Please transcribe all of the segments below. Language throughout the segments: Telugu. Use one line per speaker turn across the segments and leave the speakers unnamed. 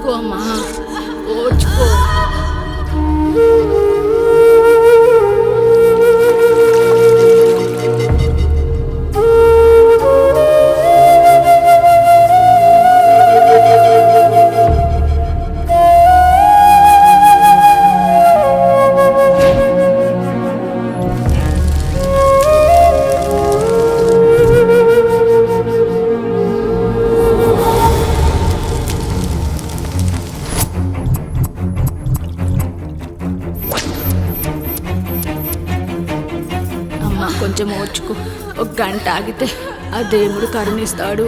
ఓర్చుకో అమ్మా, ఓర్చుకో. కొంచెం ఓర్చుకో, ఒక గంట ఆగితే ఆ దేవుడు కరుణిస్తాడు.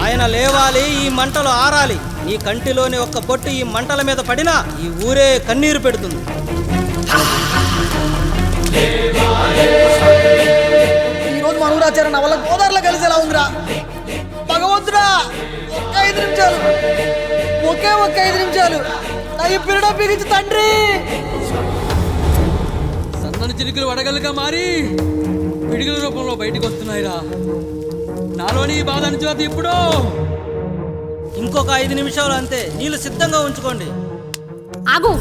ఆయన లేవాలి, ఈ మంటలు ఆరాలి. నీ కంటిలోని ఒక్క పొట్టు ఈ మంటల మీద పడినా ఈ ఊరే కన్నీరు పెడుతుంది.
ఈరోజు మన ఊరాచారం నా వల్ల గోదావరిలో కలిసేలా ఉందిరా. భగవంతుడా, ఒక్క 5 నిమిషాలు, ఒక్క 5 నిమిషాలు నా ఈ పిల్లడం బిగించి తండ్రి.
సన్నని చిలుకలు వడగలుగా మారి పిడుగుల రూపంలో బయటకు వస్తున్నాయిరా. నాలోని బాధ అనిచేది ఇప్పుడు.
ఇంకొక 5 నిమిషాలు అంతే, నీళ్ళు సిద్ధంగా ఉంచుకోండి.
ఆగు,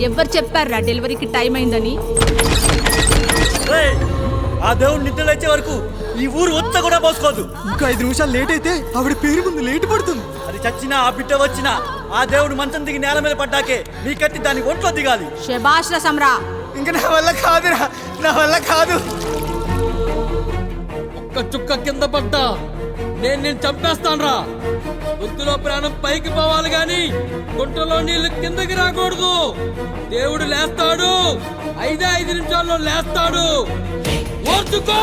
ఎవరు చెప్పారా డెలివరీకి టైం అయిందని?
ఆ దేవుడు నిద్ర వచ్చే వరకు ఈ ఊరు ఒత్త కూడా పోసుకోదు.
ఇంకా 5 నిమిషాలు లేట్ అయితే ఆవిడ పేరు ముందు లేట్ పడుతుంది.
అది చచ్చినా ఆ బిడ్డ వచ్చినా ఆ దేవుడు మంచం దిగి నేల మీద పడ్డాకే నీ కట్టి దాన్ని ఒంట్లో దిగాలి.
శభాష్ రా సమ్రా.
ఇంకా నా వల్ల కాదురా, నా వల్ల కాదు.
ఒక్క చుక్క కింద పడ్డా నేను చంపేస్తానురా. గొంతులో ప్రాణం పైకి పోవాలి గాని గుంటలో నీళ్లు కిందకి రాకూడదు. దేవుడు లేస్తాడు, 5 నిమిషాల్లో లేస్తాడు. ఓర్చుకో.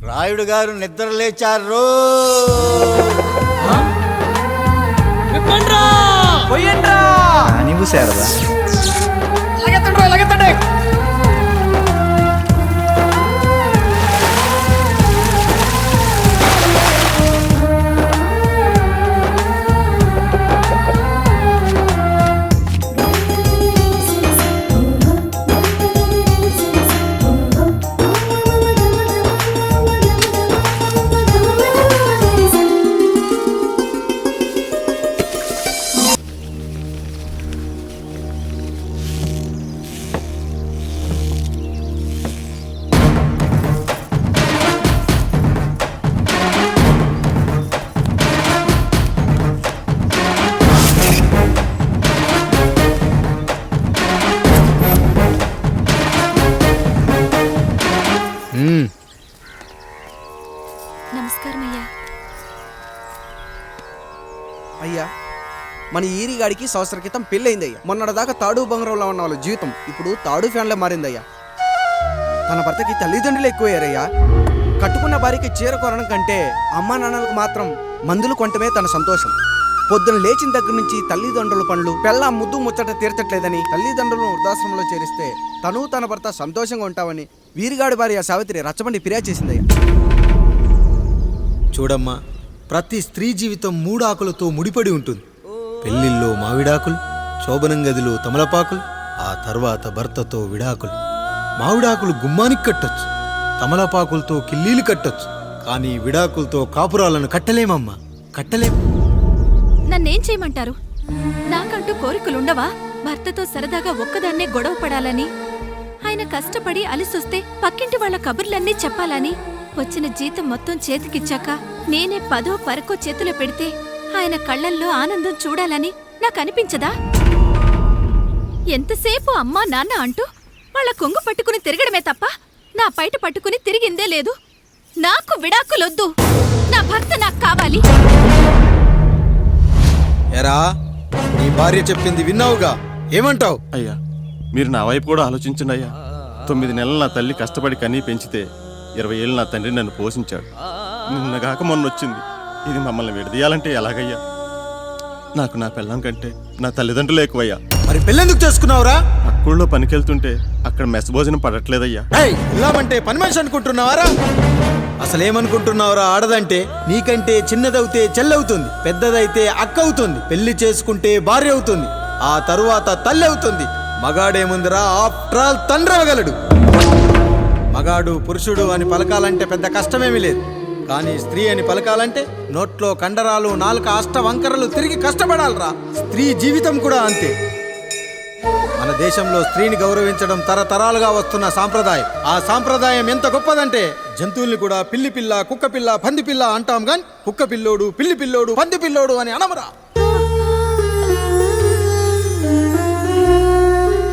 రాయుడు గారు నిద్ర లేచారు.
నీవు శారదా లగెత్తండి.
నమస్కారం అయ్యా.
అయ్యా, మన ఈరిగాడికి సంవత్సరం క్రితం పెళ్ళయిందయ్యా. మొన్నటిదాకా తాడు బంగారంలో ఉన్న వాళ్ళ జీవితం ఇప్పుడు తాడు ఫ్యాన్లో మారిందయ్యా. తన భర్తకి తల్లిదండ్రులు ఎక్కువయ్యారయ్యా. కట్టుకున్న భార్యకి చీర కొనడం కంటే అమ్మా నాన్నలకు మాత్రం మందులు కొనటమే తన సంతోషం. పొద్దున లేచిన దగ్గర నుంచి తల్లిదండ్రుల పనులు, పెళ్ళ ముద్దు ముచ్చట తీర్చట్లేదని తల్లిదండ్రులను వృద్ధాశ్రమంలో చేరిస్తే తను తన భర్త సంతోషంగా ఉంటామని వీరిగాడి భార్య సావిత్రి రచ్చబండి ఫిర్యాదు చేసిందయ్యా.
చూడమ్మా, ప్రతి స్త్రీ జీవితం 3 ఆకులతో ముడిపడి ఉంటుంది. పెళ్లిల్లో మావిడాకులు, శోభనం గదిలో తమలపాకులు, ఆ తర్వాత భర్తతో విడాకులు. మావిడాకులు గుమ్మానికి కట్టొచ్చు, తమలపాకులతో కిల్లీలు కట్టొచ్చు, కానీ విడాకులతో కాపురాలను కట్టలేమమ్మా, కట్టలేం.
నన్నేం చేయమంటారు? నాకంటూ కోరికలుండవా? భర్తతో సరదాగా ఒక్కదాన్నే గొడవ పడాలని, ఆయన కష్టపడి అలిసొస్తే పక్కింటి వాళ్ళ కబుర్లన్నీ చెప్పాలని, వచ్చిన జీతం మొత్తం చేతికిచ్చాక నేనే 10వ పరకో చేతిలో పెడితే ఆయన కళ్ళల్లో ఆనందం చూడాలని నాకనిపించదా? ఎంతసేపు అమ్మా నాన్న అంటూ వాళ్ళ కొంగు పట్టుకుని తిరగడమే తప్ప నా పైట పట్టుకుని తిరిగిందే లేదు. నాకు విడాకులొద్దు, నా భర్త నాకు కావాలి.
ఎరా, నీ భార్య చెప్పింది విన్నావుగా, ఏమంటావు?
అయ్యా, మీరు నా వైపు కూడా ఆలోచించండి అయ్యా. 9 నెలలు నా తల్లి కష్టపడి కనీ పెంచితే 20 ఏళ్ళు నా తండ్రి నన్ను పోషించాడు. నిన్నగాక మొన్న వచ్చింది. ఇది మమ్మల్ని విడదీయాలంటే ఎలాగయ్యా? నాకు నా పిల్లం కంటే నా తల్లిదండ్రులు ఎక్కువయ్యా.
మరి పెళ్ళెందుకు చేసుకున్నావురా?
అక్కుల్లో పనికెళ్తుంటే అక్కడ మెస్ భోజనం పడట్లేదయ్యా.
ఇలామంటే పని మనిషి అనుకుంటున్నావారా? అసలేమనుకుంటున్నావురా? ఆడదంటే నీకంటే చిన్నదవుతే చెల్లవుతుంది, పెద్దదైతే అక్క అవుతుంది, పెళ్లి చేసుకుంటే భార్య అవుతుంది, ఆ తరువాత తల్లి అవుతుంది. మగాడేముందిరా, ఆఫ్టర్ ఆల్ తండ్రి అవ్వగలడు. మగాడు పురుషుడు అని పలకాలంటే పెద్ద కష్టమేమీ లేదు. కానీ స్త్రీ అని పలకాలంటే నోట్లో కండరాలు, నాలుక అష్టవంకరలు తిరిగి కష్టపడాలరా. స్త్రీ జీవితం కూడా అంతే. మన దేశంలో స్త్రీని గౌరవించడం తరతరాలుగా వస్తున్న సాంప్రదాయం. ఆ సాంప్రదాయం ఎంత గొప్పదంటే జంతువుల్ని కూడా పిల్లి పిల్ల, కుక్క పిల్ల, పంది పిల్ల అంటాం గాని కుక్క పిల్లోడు, పిల్లి పిల్లోడు, పంది పిల్లోడు అని అనమరా.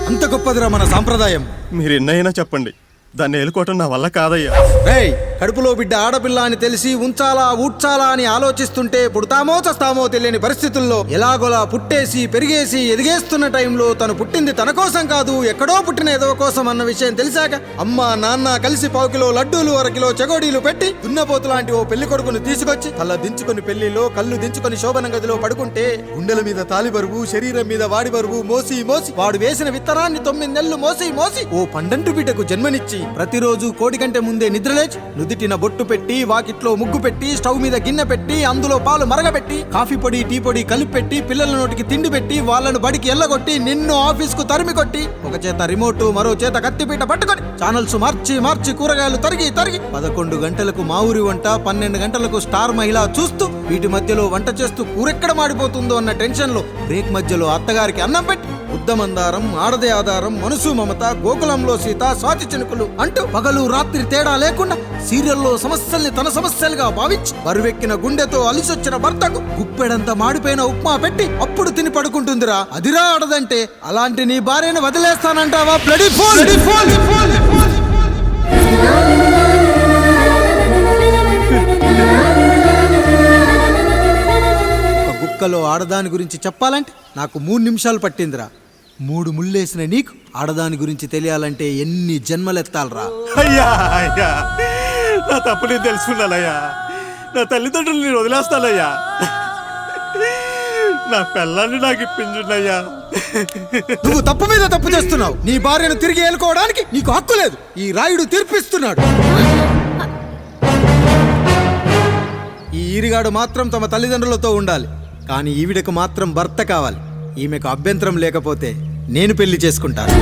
అంత గొప్పదిరా మన సాంప్రదాయం.
మీరు ఎన్నైనా చెప్పండి, దాన్ని ఏలుకోవటం నా వల్ల కాదయ్యా.
రేయ్, కడుపులో బిడ్డ ఆడపిల్ల అని తెలిసి ఉంచాలా ఊడ్చాలా అని ఆలోచిస్తుంటే పుడతామో చస్తామో తెలియని పరిస్థితుల్లో ఎలాగోలా పుట్టేసి పెరిగేసి ఎదిగేస్తున్న టైంలో తను పుట్టింది తన కోసం కాదు, ఎక్కడో పుట్టిన ఏదో కోసం అన్న విషయం తెలిసాక అమ్మ నాన్న కలిసి 1 కిలో లడ్డూలు, 1 కిలో చెగోడీలు పెట్టి దున్నపోతు లాంటి ఓ పెళ్లి కొడుకును తీసుకొచ్చి తల దించుకొని పెళ్లిలో కళ్ళు దించుకొని శోభన గదిలో పడుకుంటే గుండెల మీద తాలి బరువు, శరీరం మీద వాడి బరువు మోసి మోసి వాడు వేసిన విత్తనాన్ని 9 నెలలు మోసి మోసి ఓ పండంటు బిడ్డకు జన్మనిచ్చి ప్రతిరోజు కోడి కంటే ముందే నిద్రలేచి నుదిటిన బొట్టు పెట్టి, వాకిట్లో ముగ్గు పెట్టి, స్టవ్ మీద గిన్నె పెట్టి, అందులో పాలు మరగబెట్టి, కాఫీ పొడి టీ పొడి కలిపి పెట్టి, పిల్లల నోటికి తిండి పెట్టి, వాళ్ళను బడికి ఎల్లగొట్టి, నిన్ను ఆఫీస్కు తరిమి కొట్టి, ఒక చేత రిమోట్ మరో చేత కత్తిపీట పట్టుకొని ఛానల్స్ మార్చి మార్చి కూరగాయలు తరిగి తరిగి 11 గంటలకు మా ఊరి వంట, 12 గంటలకు స్టార్ మహిళ చూస్తూ, వీటి మధ్యలో వంట చేస్తూ కూరెక్కడ మాడిపోతుందో అన్న టెన్షన్ లో బ్రేక్ మధ్యలో అత్తగారికి అన్నం పెట్టి, ఉద్దమందారం, ఆడదే ఆధారం, మనసు మమత, గోకులంలో సీత, స్వాతి చినుకులు అంటూ పగలు రాత్రి తేడా లేకుండా సీరియల్లో సమస్యల్ని తన సమస్యలుగా భావించి బరువెక్కిన గుండెతో అలిసొచ్చిన భర్తకు గుప్పెడంత మాడిపోయిన ఉప్మా పెట్టి అప్పుడు తిని పడుకుంటుందిరా. అదిరా ఆడదంటే. అలాంటి నీ భార్యను వదిలేస్తానంటావా? Bloody fool! ఒక గుక్కలో ఆడదాని గురించి చెప్పాలంటే నాకు 3 నిమిషాలు పట్టిందిరా. 3 ముళ్ళేసిన నీకు ఆడదాని గురించి తెలియాలంటే ఎన్ని జన్మలెత్తాలరా?
అయ్యా అయ్యా, నా తప్పు నేను తెలుసుకున్నానయ్యా. నా తల్లిదండ్రులు నేను వదిలేస్తానయ్యా. నా పిల్లాన్ని నాకు ఇప్పించుండయ్యా.
నువ్వు తప్పు మీద తప్పు చేస్తున్నావు. నీ భార్యను తిరిగి ఏలుకోవడానికి నీకు హక్కు లేదు. ఈ రాయుడు తీర్పిస్తున్నాడు. ఈ ఈరిగాడు మాత్రం తమ తల్లిదండ్రులతో ఉండాలి, కానీ ఈవిడకు మాత్రం భర్త కావాలి. ఈమెకు అభ్యంతరం లేకపోతే నేను పెళ్లి చేసుకుంటాను.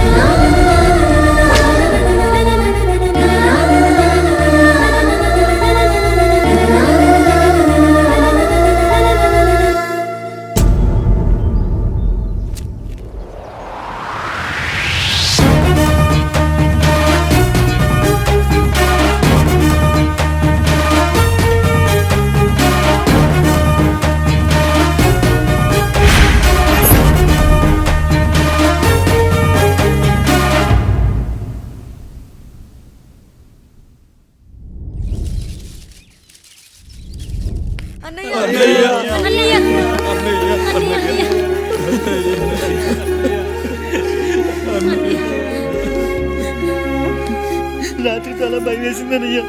రాత్రి చాలా భయం వేసిందనయ్యా.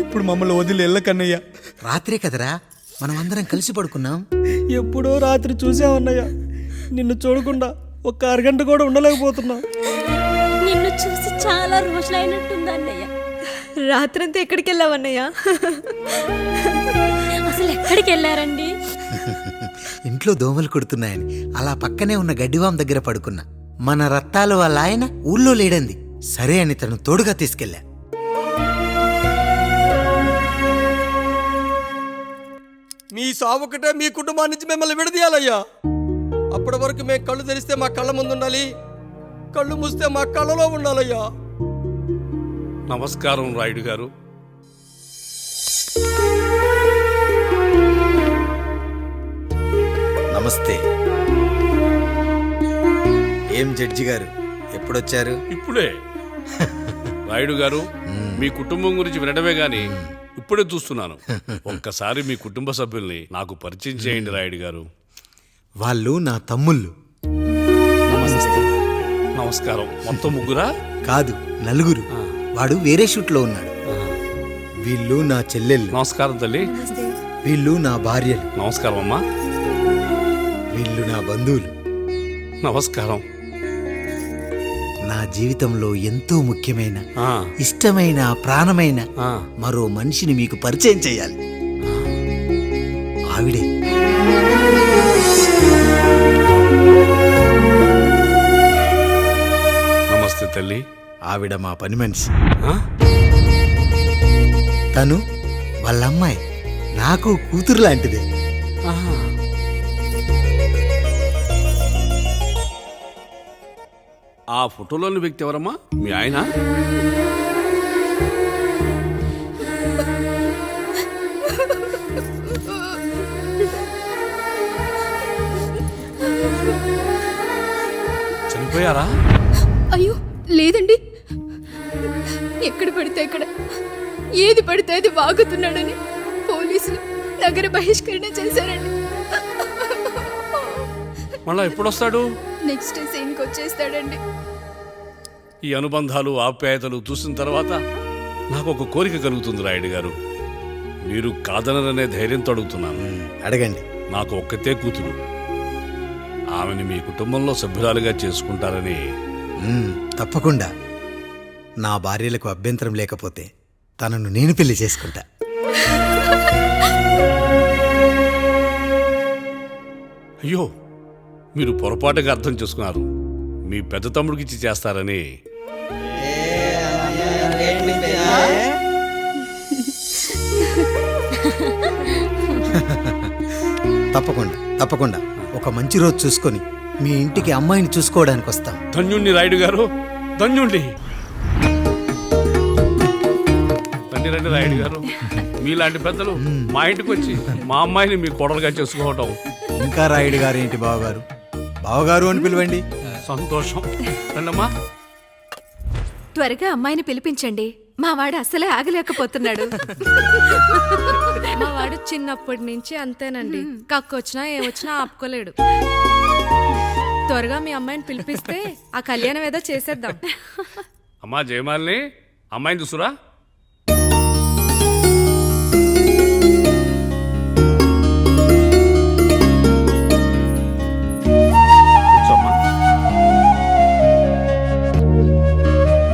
ఇప్పుడు మమ్మల్ని వదిలి వెళ్ళకన్నయ్యా.
రాత్రే కదరా మనం అందరం కలిసి పడుకున్నాం.
ఎప్పుడో రాత్రి చూసామన్నయ్య, నిన్ను చూడకుండా ఒక్క అరగంట కూడా ఉండలేకపోతున్నా.
నిన్ను చూసి చాలా రోజులైనట్టుంది అన్నయ్య.
రాత్రంతా ఎక్కడికి వెళ్ళావన్నయ్య?
అసలు ఎక్కడికి వెళ్ళారండి?
ఇంట్లో దోమలు కుడుతున్నాయని అలా పక్కనే ఉన్న గడ్డివాం దగ్గర పడుకున్నా. మన రత్తాలు వాళ్ళ ఆయన ఊళ్ళో లేడంది. సరే అని తను తోడుగా తీసుకెళ్ళా.
మీ సావుకటే మీ కుటుంబాన్ని నుంచి మిమ్మల్ని విడదీయాలయ్యా. అప్పటి వరకు మేము కళ్ళు తెరిస్తే మా కళ్ళ ముందు ఉండాలి, కళ్ళు మూస్తే మా కళ్ళలో ఉండాలయ్యా.
నమస్కారం రాయుడు గారు.
నమస్తే. ఏం జడ్జి గారు ఎప్పుడొచ్చారు?
ఇప్పుడే. రాయుడు గారు, మీ కుటుంబం గురించి వినడమే గాని ఇప్పుడే చూస్తున్నాను. ఒక్కసారి మీ కుటుంబ సభ్యుల్ని నాకు పరిచయం చేయండి రాయుడు గారు.
వాళ్ళు నా తమ్ముళ్ళు.
నమస్కారం. మొత్తం ముగ్గురా?
కాదు, నలుగురు. వాడు వేరే షూట్లో ఉన్నాడు. వీళ్ళు నా చెల్లెళ్ళు.
నమస్కారం తల్లి.
వీళ్ళు నా భార్యలు.
నమస్కారం అమ్మా.
వీళ్ళు నా బంధువులు.
నమస్కారం.
నా జీవితంలో ఎంతో ముఖ్యమైన,
ఆ,
ఇష్టమైన, ప్రాణమైన
ఆ.
మరో మనిషిని మీకు పరిచయం చేయాలి. ఆవిడే
నమస్తే తల్లి.
ఆవిడ మా పని మనిషి.
ఆ?
తను వాళ్ళ అమ్మాయి. నాకు కూతురు లాంటిదే.
ఆహా. ఆ ఫోటోలోని వ్యక్తి ఎవరమ్మా? మీ ఆయన? చనిపోయారా?
అయ్యో లేదండి, ఎక్కడ పడితే అక్కడ ఏది పడితే అది వాగుతున్నాడని పోలీసులు నగర బహిష్కరణ చేశారండి.
మళ్ళా ఎప్పుడొస్తాడు?
నెక్స్ట్ సీన్కి వచ్చేస్తాడండి.
ఈ అనుబంధాలు, ఆప్యాయతలు చూసిన తర్వాత నాకు ఒక కోరిక కలుగుతుంది రాయుడు గారు. మీరు కాదనరనే ధైర్యంతో అడుగుతున్నాను.
అడగండి.
నాకు ఒక్కతే కూతురు. ఆమెని మీ కుటుంబంలో సభ్యురాలుగా చేసుకుంటారని.
తప్పకుండా. నా భార్యలకు అభ్యంతరం లేకపోతే తనను నేను పెళ్లి చేసుకుంటా.
అయ్యో, మీరు పొరపాటుగా అర్థం చేసుకున్నారు. మీ పెద్ద తమ్ముడికి ఇచ్చి చేస్తారని.
తప్పకుండా తప్పకుండా ఒక మంచి రోజు చూసుకొని మీ ఇంటికి అమ్మాయిని చూసుకోవడానికి వస్తాం.
ధన్యుణ్ణి రాయుడు గారు, ధన్యుణ్ణి. రండి రండి రాయుడు గారు. మీలాంటి పెద్దలు మా ఇంటికి వచ్చి మా అమ్మాయిని మీ కోడలుగా చేసుకోవటం.
ఇంకా రాయుడు గారు ఏంటి బావగారు? బావగారు అని పిలవండి.
సంతోషం. రండమ్మా.
త్వరగా అమ్మాయిని పిలిపించండి. మా వాడు అసలే ఆగలేకపోతున్నాడు.
మా వాడు చిన్నప్పటి నుంచి అంతేనండి, కక్కొచ్చినా ఏమొచ్చినా ఆపుకోలేడు. త్వరగా మీ అమ్మాయిని పిలిపిస్తే ఆ కళ్యాణం ఏదో చేసేద్దాం.
అమ్మా జయమాలిని, అమ్మాయిని చూసురా. కూర్చోమ్మా.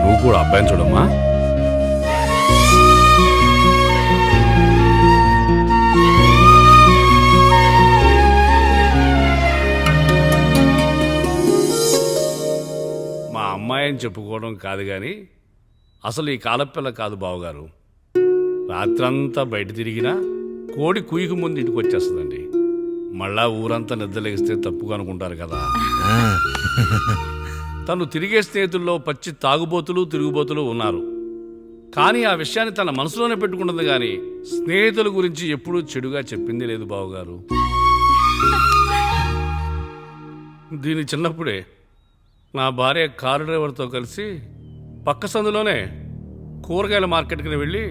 నువ్వు కూడా అబ్బాయిని చూడమ్మా. మా అమ్మాయి అని చెప్పుకోవడం కాదు కానీ అసలు ఈ కాలపిల్ల కాదు బావగారు. రాత్రంతా బయట తిరిగినా కోడి కుయ్యకు ముందు ఇంటికి వచ్చేస్తుందండి. మళ్ళా ఊరంతా నిద్రలేగిస్తే తప్పుగా అనుకుంటారు కదా. తను తిరిగే స్నేహితుల్లో పచ్చి తాగుబోతులు, తిరుగుబోతులు ఉన్నారు. కానీ ఆ విషయాన్ని తన మనసులోనే పెట్టుకుంటుంది. కానీ స్నేహితుల గురించి ఎప్పుడూ చెడుగా చెప్పింది లేదు బావగారు. దీని చిన్నప్పుడే నా భార్య కారు డ్రైవర్తో కలిసి పక్క సందులోనే కూరగాయల మార్కెట్కి వెళ్ళి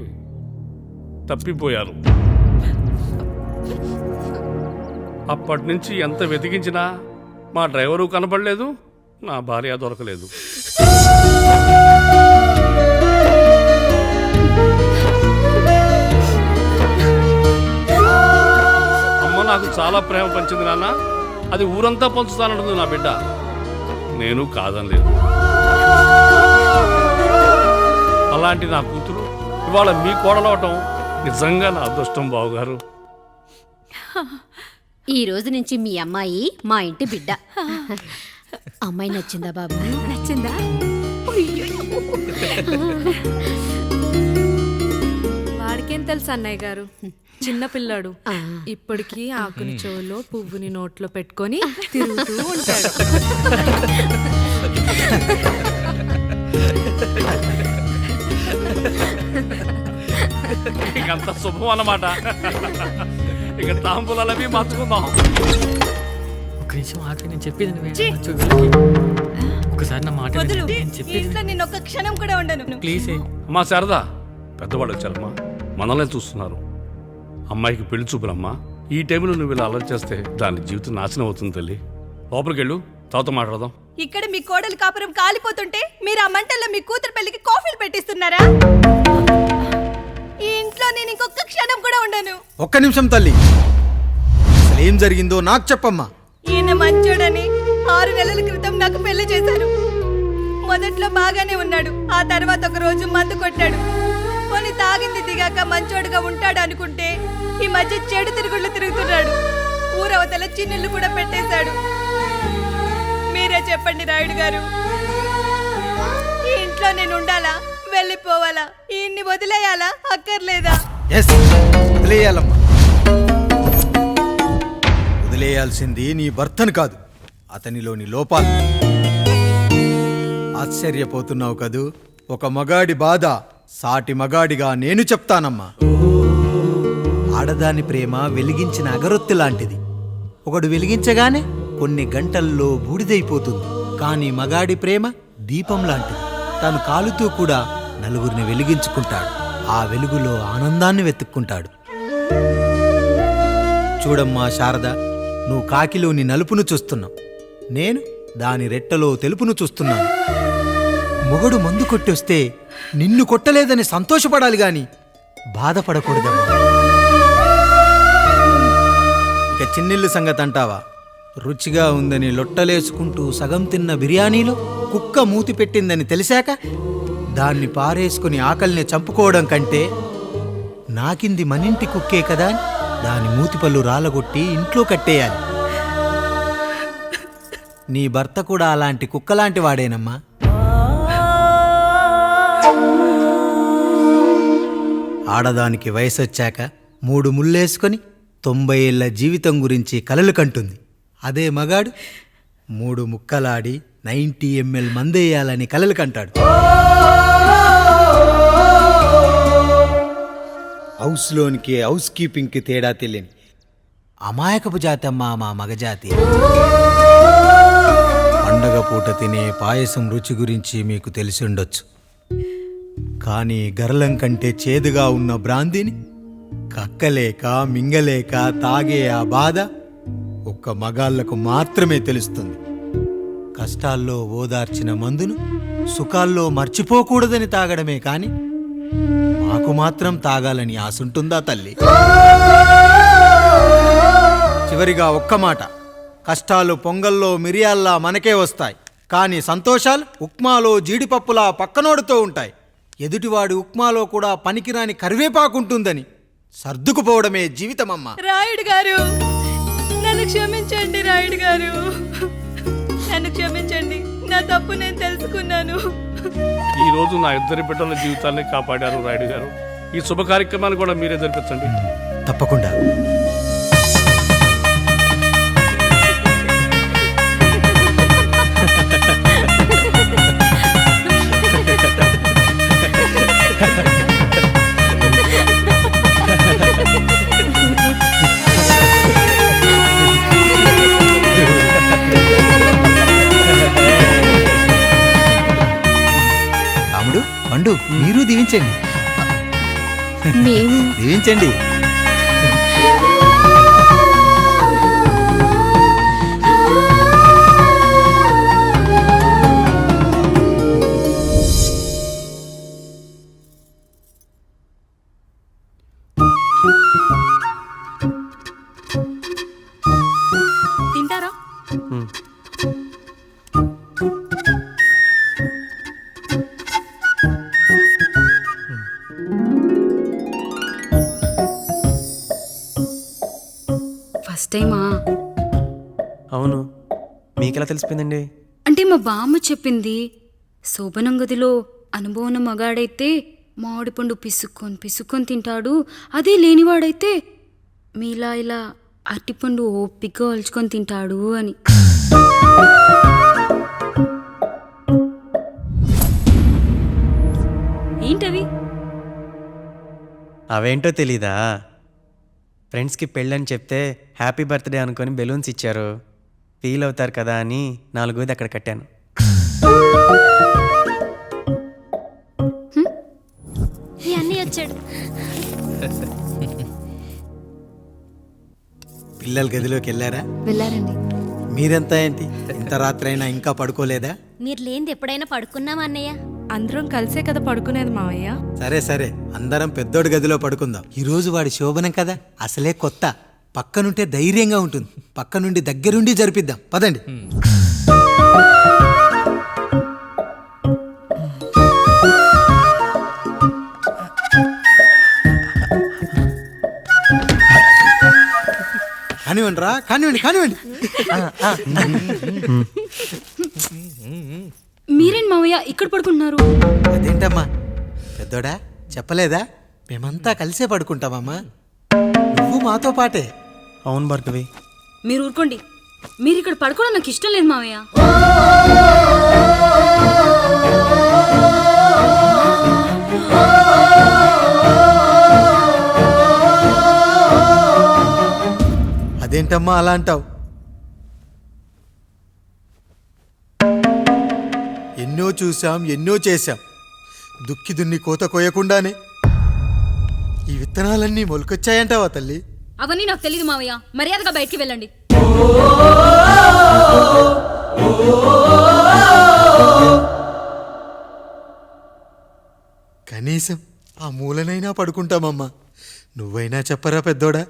తప్పిపోయారు. అప్పటి నుంచి ఎంత వెతికించినా మా డ్రైవరు కనపడలేదు, నా భార్య దొరకలేదు. అమ్మ నాకు చాలా ప్రేమ పంచింది నాన్న. అది ఊరంతా పంచుతానంటుంది నా బిడ్డ. నేను కాదనలేదు. అలాంటి నా కూతురు ఇవాళ మీ కోడలవటం నిజంగా నా అదృష్టం బావగారు.
ఈ రోజు నుంచి మీ అమ్మాయి మా ఇంటి బిడ్డ. అమ్మాయి నచ్చిందా బాబు?
నచ్చిందా?
వాడికేం తెలుసు అన్నయ్య గారు, చిన్న పిల్లాడు. ఇప్పటికీ ఆకుని చెవులో పువ్వుని నోట్లో పెట్టుకొని తిరుగుతూ ఉంటాడు.
ఇంకంత శుభం అన్నమాట. ఇక తాంబూలాలవి మార్చుకుందాం.
ఒక నిమిషం ఆఖరి నేను చెప్పేది ఒకసారి నా మాట
నేను ఒక్క క్షణం కూడా ఉండను.
ప్లీజ్.
అమ్మా శారదా, పెద్దవాళ్ళు వచ్చారమ్మా, మనల్నే చూస్తున్నారు. అమ్మాయికి పెళ్లి చూపులమ్మా. ఈ టైంలో నువ్వు ఇలా అలర్ట్ చేస్తే దాని జీవితం నాశనం అవుతుంది తల్లి. లోపలికి వెళ్ళు, తర్వాత మాట్లాడదాం.
ఇక్కడ మీ కోడలు కాపురం కాలిపోతుంటే మీరు ఆ మంటల్లో మీ కూతురు పెళ్లికి కాఫీలు పెట్టిస్తున్నారా? ఈ ఇంట్లో నేను ఇంకొక క్షణం కూడా ఉండను.
ఒక్క నిమిషం తల్లి, అసలు ఏం జరిగిందో నాకు చెప్పమ్మా.
ఈయన మంచోడని 6 నెలల క్రితం నాకు పెళ్లి చేశారు. మొదట్లో బాగానే ఉన్నాడు, ఆ తర్వాత ఒక రోజు మందు కొట్టాడు. కొన్ని తాగింది దిగాక మంచోడుగా ఉంటాడు అనుకుంటే ఈ మధ్య చెడు తిరుగుళ్ళు తిరుగుతున్నాడు. ఊరవతల చిన్నిళ్ళు కూడా పెట్టేశాడు. మీరే చెప్పండి రాయుడు గారు, ఈ ఇంట్లో నేను ఉండాలా, వెళ్ళిపోవాలా, ఈయన్ని వదిలేయాలా, అక్కర్లేదా?
వదిలేయాలమ్మా. వదిలేయాల్సింది నీ భర్తను కాదు, అతనిలోని లోపాలు. ఆశ్చర్యపోతున్నావు కదూ? ఒక మగాడి బాధ సాటి మగాడిగా నేను చెప్తానమ్మా.
ఆడదాని ప్రేమ వెలిగించిన అగరొత్తి లాంటిది. ఒకడు వెలిగించగానే కొన్ని గంటల్లో బూడిదైపోతుంది. కానీ మగాడి ప్రేమ దీపం లాంటిది. తాను కాలుతూ కూడా నలుగురిని వెలిగించుకుంటాడు. ఆ వెలుగులో ఆనందాన్ని వెతుక్కుంటాడు. చూడమ్మా శారద, నువ్వు కాకిలోని నలుపును చూస్తున్నావు, నేను దాని రెట్టలో తెలుపును చూస్తున్నాను. మొగడు మందు కొట్టొస్తే నిన్ను కొట్టలేదని సంతోషపడాలి గాని బాధపడకూడదమ్మా.
ఇక చిన్నిల్లు సంగతి అంటావా? రుచిగా ఉందని లొట్టలేసుకుంటూ సగం తిన్న బిర్యానీలో కుక్క మూతి పెట్టిందని తెలిసాక దాన్ని పారేసుకుని ఆకలిని చంపుకోవడం కంటే నాకింది మనింటి కుక్కే కదా అని దాని మూతిపళ్ళు రాలగొట్టి ఇంట్లో కట్టేయాలి. నీ భర్త కూడా అలాంటి కుక్కలాంటి వాడేనమ్మా. ఆడదానికి వయసొచ్చాక 3 ముళ్ళేసుకొని 90 ఏళ్ల జీవితం గురించి కలలు కంటుంది. అదే మగాడు 3 ముక్కలాడి 90 ml మందేయాలని కలలు కంటాడు. హౌస్లోనికి హౌస్ కీపింగ్కి తేడా తెలియని అమాయకపు జాతమ్మా మా మగజాతి. పండగ పూట తినే పాయసం రుచి గురించి మీకు తెలిసి ఉండొచ్చు. కానీ గరళం కంటే చేదుగా ఉన్న బ్రాందీని కక్కలేక మింగలేక తాగే ఆ బాధ ఒక్క మగాళ్లకు మాత్రమే తెలుస్తుంది. కష్టాల్లో ఓదార్చిన మందును సుఖాల్లో మర్చిపోకూడదని తాగడమే కాని మాకు మాత్రం తాగాలని ఆశుంటుందా తల్లి? చివరిగా ఒక్క మాట, కష్టాలు పొంగల్లో మిరియాల్లా మనకే వస్తాయి, కానీ సంతోషాలు ఉప్మాలో జీడిపప్పులా పక్కనోడుతూ ఉంటాయి. ఎదుటివాడి ఉప్మాలో కూడా పనికిరాని కరివేపాకుంటుందని సర్దుకుపోవడమే జీవితమమ్మా.
రాయుడు గారు, నన్ను క్షమించండి. రాయుడు గారు, నన్ను క్షమించండి. నా తప్పు నేను తెలుసుకున్నాను.
ఈ రోజు నా 2 బిడ్డల జీవితాన్ని కాపాడారు రాయుడు గారు. ఈ శుభ కార్యక్రమాన్ని కూడా మీరే జరిపించండి.
తప్పకుండా. రాముడు, పండు, మీరు దీవించండి. దీవించండి.
తింటారా?
ఫస్ట్ టైమా?
అవును, మీకెలా తెలిసిపోయిందండి?
అంటే మా బామ్మ చెప్పింది. శోభనం గదిలో అనుభవం మగాడైతే మామిడి పండు పిసుక్కొని తింటాడు, అదే లేనివాడైతే మీలా ఇలా అరటిపండు ఓపిగ్గా ఒలుచుకొని తింటాడు అని. ఏంటవి?
అవేంటో తెలీదా? ఫ్రెండ్స్కి పెళ్ళని చెప్తే హ్యాపీ బర్త్డే అనుకొని బెలూన్స్ ఇచ్చారు. ఫీల్ అవుతారు కదా అని 4 అక్కడ కట్టాను.
వచ్చాడు.
పిల్లల గదిలోకి వెళ్ళారా?
వెళ్ళారండి.
మీరెంత ఏంటి ఇంత రాత్రి అయినా ఇంకా పడుకోలేదా?
మీరు లేనిది ఎప్పుడైనా పడుకున్నామా అన్నయ్య?
అందరం కలిసే కదా పడుకునేది మావయ్య.
సరే సరే, అందరం పెద్దోడి గదిలో పడుకుందాం. ఈరోజు వాడి శోభనం కదా, అసలే కొత్త. పక్కనుంటే ధైర్యంగా ఉంటుంది. పక్క నుండి దగ్గరుండి జరిపిద్దాం. పదండి. కానివ్వండి రా, కానివ్వండి కానివ్వండి.
మీరేం మావయ్య ఇక్కడ పడుకుంటున్నారు?
అదేంటమ్మా పెద్దోడా, చెప్పలేదా? మేమంతా కలిసే పడుకుంటామమ్మా. నువ్వు మాతో పాటే.
అవును భార్గవి.
మీరు ఊరుకోండి. మీరు ఇక్కడ పడుకోవడం నాకు ఇష్టం లేదు మావయ్య.
అదేంటమ్మా అలా అంటావు? ఎన్నో చూసాం, ఎన్నో చేశాం. దుక్కి దున్ని కోత కోయకుండానే ఈ విత్తనాలన్నీ మొలకొచ్చాయంటావా తల్లి?
అవన్నీ నాకు తెలియదు మావయ్య. మర్యాదగా బయటికి వెళ్ళండి.
కనీసం ఆ మూలనైనా పడుకుంటామమ్మా. నువ్వైనా చెప్పరా పెద్దోడా?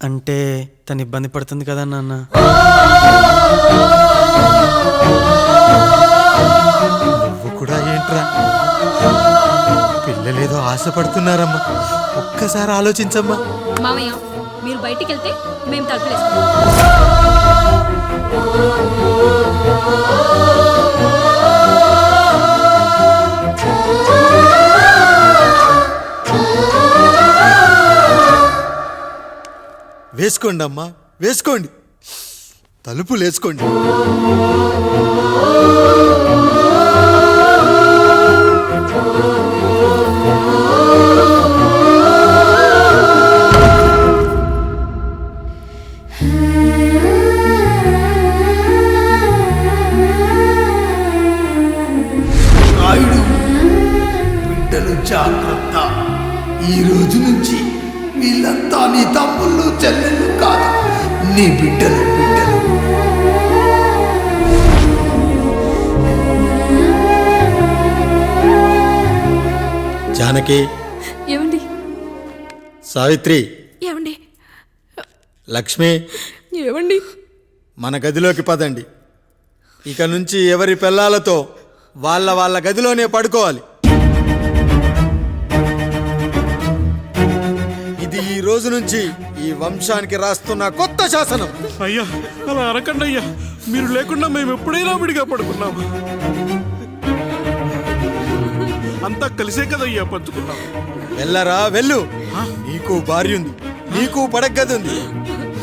అంటే తను ఇబ్బంది పడుతుంది కదా నాన్న.
నువ్వు కూడా ఏంట్రా? పిల్లలేదో ఆశపడుతున్నారమ్మా. ఒక్కసారి ఆలోచించమ్మా.
మావయ్య మీరు బయటికి వెళ్తే మేము తలుపులేసుకుంటాం.
వేసుకోండి అమ్మా, వేసుకోండి. తలుపులు వేసుకోండి.
రాయుడు, బిడ్డలు జాగ్రత్త. ఈ రోజు నుంచి వీళ్ళంతా నీ తమ్ముళ్ళు చెల్లెళ్ళు కాదు, నీ బిడ్డలు.
జానకి,
ఏమండి?
సావిత్రి,
ఏమండి?
లక్ష్మి,
ఏమండి?
మన గదిలోకి పదండి. ఇక నుంచి ఎవరి పిల్లలతో వాళ్ళ గదిలోనే పడుకోవాలి. ఇది ఈ రోజు నుంచి ఈ వంశానికి రాస్తున్న కొత్త శాసనం.
అయ్యా అలా అరకండి అయ్యా. మీరు లేకుండా మేము ఎప్పుడైనా విడిగా పడుకున్నాము. అంతా కలిసే కదయ్యా పంచుకున్నాం.
వెళ్ళరా వెళ్ళు. నీకు భార్య ఉంది, నీకు పడగది ఉంది.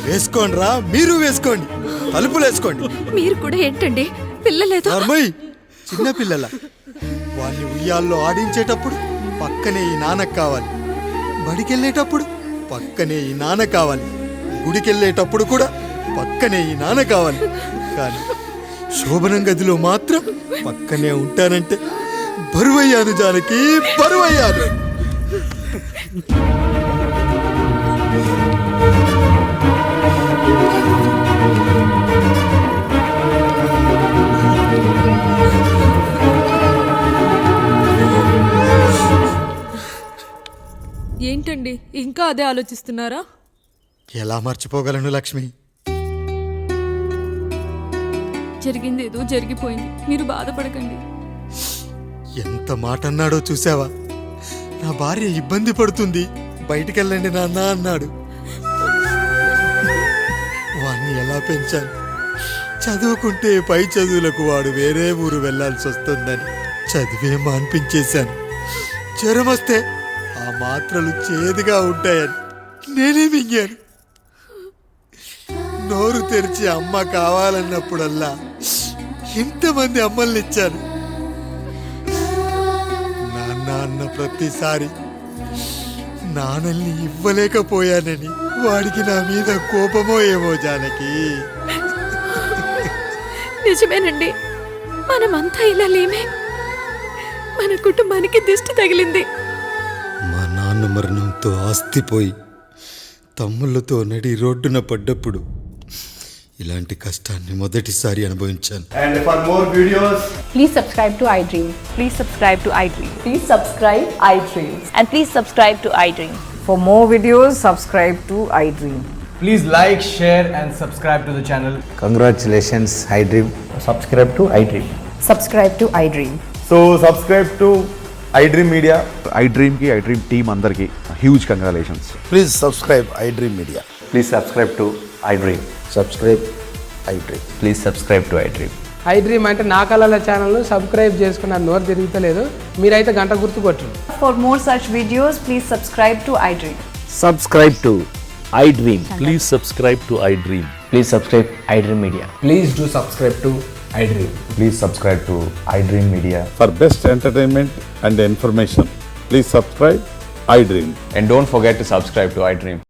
వేసుకోండి రా, మీరు వేసుకోండి. తలుపులు వేసుకోండి.
మీరు కూడా ఏంటండి పిల్లలేదు?
చిన్న పిల్లల వాడిని ఉయ్యాల్లో ఆడించేటప్పుడు పక్కనే ఈ నాన్న కావాలి. బడికెళ్ళేటప్పుడు పక్కనే ఈ నాన్న కావాలి. గుడికెళ్ళేటప్పుడు కూడా పక్కనే ఈ నాన్న కావాలి. కానీ శోభనం గదిలో మాత్రం పక్కనే ఉంటానంటే బరువయ్యాను జానకి, బరువయ్యాను.
ఏంటండి ఇంకా అదే ఆలోచిస్తున్నారా?
ఎలా మర్చిపోగలను లక్ష్మి?
జరిగింది ఏదో జరిగిపోయింది. మీరు బాధపడకండి.
ఎంత మాట అన్నాడో చూసావా? నా భార్య ఇబ్బంది పడుతుంది, బయటికెళ్ళండి నాన్న అన్నాడు. వాణ్ణి ఎలా పెంచాను? చదువుకుంటే పై చదువులకు వాడు వేరే ఊరు వెళ్లాల్సి వస్తుందని చదివే మాన్పించేశాను. జ్వరం వస్తే ఆ మాత్రలు చేదుగా ఉంటాయని నేనే మింగాను. నోరు తెరిచి అమ్మ కావాలన్నప్పుడల్లా ఎంతమంది అమ్మల్ని ఇచ్చాను. నాన్న అన్న ప్రతిసారి నాన్నల్ని ఇవ్వలేకపోయానని వాడికి నా మీద కోపమో ఏమో జానకి.
నిజమేనండి, మనమంతా ఇలా లేమే. మన కుటుంబానికి దిష్టి తగిలింది.
మా నాన్న మరణంతో ఆస్తిపోయి తమ్ముళ్ళతో నడి రోడ్డున పడ్డప్పుడు
ఇలాంటి కష్టాన్ని మొదటిసారి అనుభవించాను.
And for more videos,
please subscribe to iDream. Please subscribe to iDream. Please subscribe iDream. And please subscribe to iDream. For more videos, subscribe to iDream.
please like, share and subscribe to the channel.
Congratulations iDream.
Subscribe to iDream.
Subscribe to iDream.
So subscribe to iDream Media. iDream ki iDream team andarki huge congratulations.
Please subscribe iDream media.
Please subscribe to iDream.
Subscribe iDream.
Please subscribe to iDream.
iDream అంటే నా కళల ఛానల్ సబ్స్క్రైబ్ చేసుకున్న నోరు తిరుగుతలేదు. మీరైతే గంట గుర్తు కొట్టండి.
For more such videos, please subscribe to iDream.
Subscribe to iDream. Please subscribe to iDream. Please subscribe iDream Media.
Please do subscribe to iDream.
Please subscribe to iDream Media.
For best entertainment and information, please subscribe iDream.
And don't forget to subscribe to iDream.